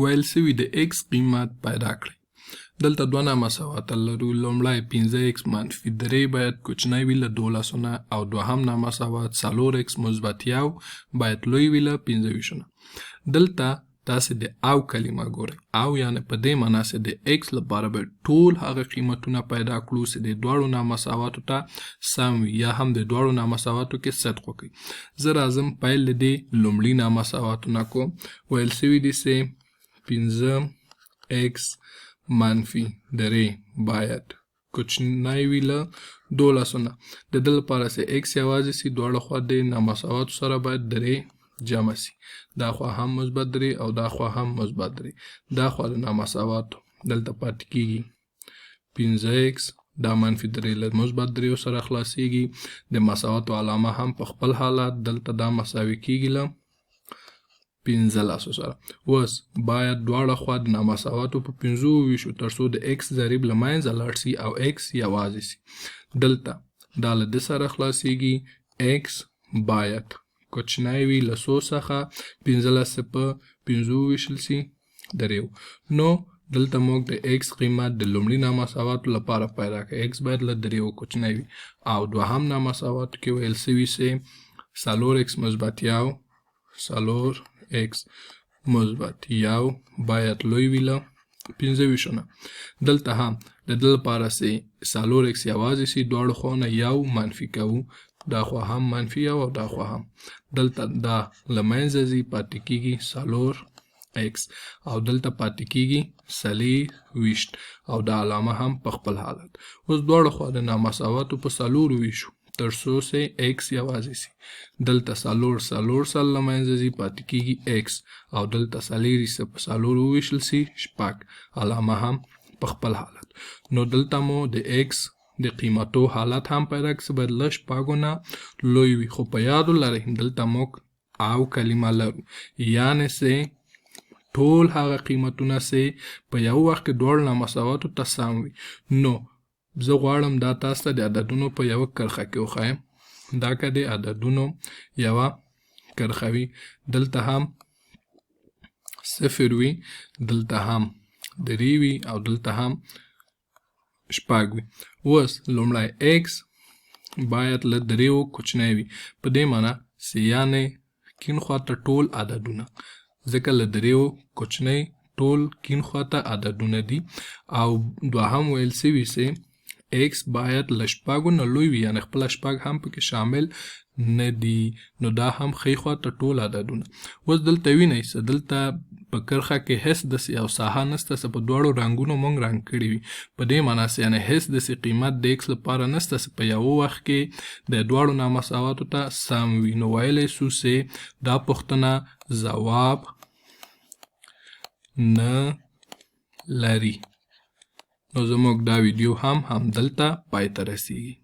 ویل سوي د x قیمت پیدا کړئ. دلته دوه نامساوات لرو. لومړی 5x منفي 3 باید کوچنی وي له 12 نه او دوهم نامساوات 4x مثبت 1 باید لوی وي له 25 نه. دلته تاسې د او کلمه ګورئ. او یعنې په دې معنا چې د x لپاره باید ټول هغه قیمتونه پیدا کړو چې د دواړو نامساواتو ته سم وي یا هم د دواړو نامساواتو کې صدق وکړي. زه راځم پیل د دې لومړي نامساواتو نه کوم. ویل سوي دي چې 5x منفي 3 باید کوچنی وي له 12 نه. د دې لپاره چې x یوازې سي دواړه خوا د نامساواتو سره باید 3 جمع سي. دا خوا هم مثبت 3 او دا خوا هم مثبت 3. دا خوا د نامساواتو دلته پاتې کیږي 5x دا منفي 3 له مثبت 3 سره خلاصیږي. د مساواتو علامه هم په خپل حالت دلته دا مساوي کیږي له 15 سره. اوس باید دواړه خوا د نامساواتو په 15 ویشو ترڅو د x ضریب له منځه لاړ سي او x یوازې سي. دلته دا له د سره خلاصیږي. x باید کوچنی وي له 100 څخه 15 په 15 ویشل سي 3. نو دلته موږ د x قیمت د لومړي نامساواتو لپاره پیدا کړئ. x باید له 3 کوچنی وي او دوهم نامساواتو کې ویل سوي چې 4x مثبت 1 4x مثبت 1 باید لوی وي له 25 نه. دلته هم د دې لپاره چې 4x یوازې سي دواړو خواونه یو منفي کوو. دا خوا هم منفي او دا خوا هم. دلته دا له منځه ځي پاتې کیږي 4x او دلته پاتې کیږي 24 او دا علامه هم په خپل حالت. اوس دواړه خوا د نامساواتو په 4 ویشو ترڅو چې x یوازې سي. دلته 4 سره له منځه ځي پاتې کیږي x او دلته 4 سه په 4 وویشل سي 6 علامه هم په خپل حالت. نو دلته مو د x د قیمتو حالت هم پیدا کړي باید له 6 نه لوی وي. خو په یاد ولرئ دلته موږ او کلمه لرو یعنې چې ټول هغه قیمتونه چې په یو وخت کې دواړو نامساواتو ته سم وي. نو زه غواړم دا تاسو ته د عددونو په یوه کرښه کې وښایم. دا که د عددونو یوه کرښه وي دلته هم 0 وي دلته هم 3 وي او دلته هم 6 وي. اوس لومړی x باید له 3 کوچنی وي. په دې معنا چې یعنې کیڼ خواته ټول عددونه ځکه له 3 کوچنی ټول کیڼ خواته عددونه دي. او دوهم ویل سوي چې x باید له 6 نه لوی وي یعنې خپله 6 هم پکې شامل نه دي. نو دا هم ښی خواته ټول عددونه. اوس دلته وینئ چې دلته په کرښه کې هیڅ داسې یو ساحه نشته چې په دواړو رنګونو موږ رنګ کړي وي. په دې معنا چې یعنې هیڅ داسې قیمت د x لپاره نشته چې په یو وخت کې د دواړو نامساواتو ته سم وي. نو ویلی سو چې دا پوښتنه ځواب نه لري. نو زموږ دا ویډیو هم دلته پای ته رسیږي.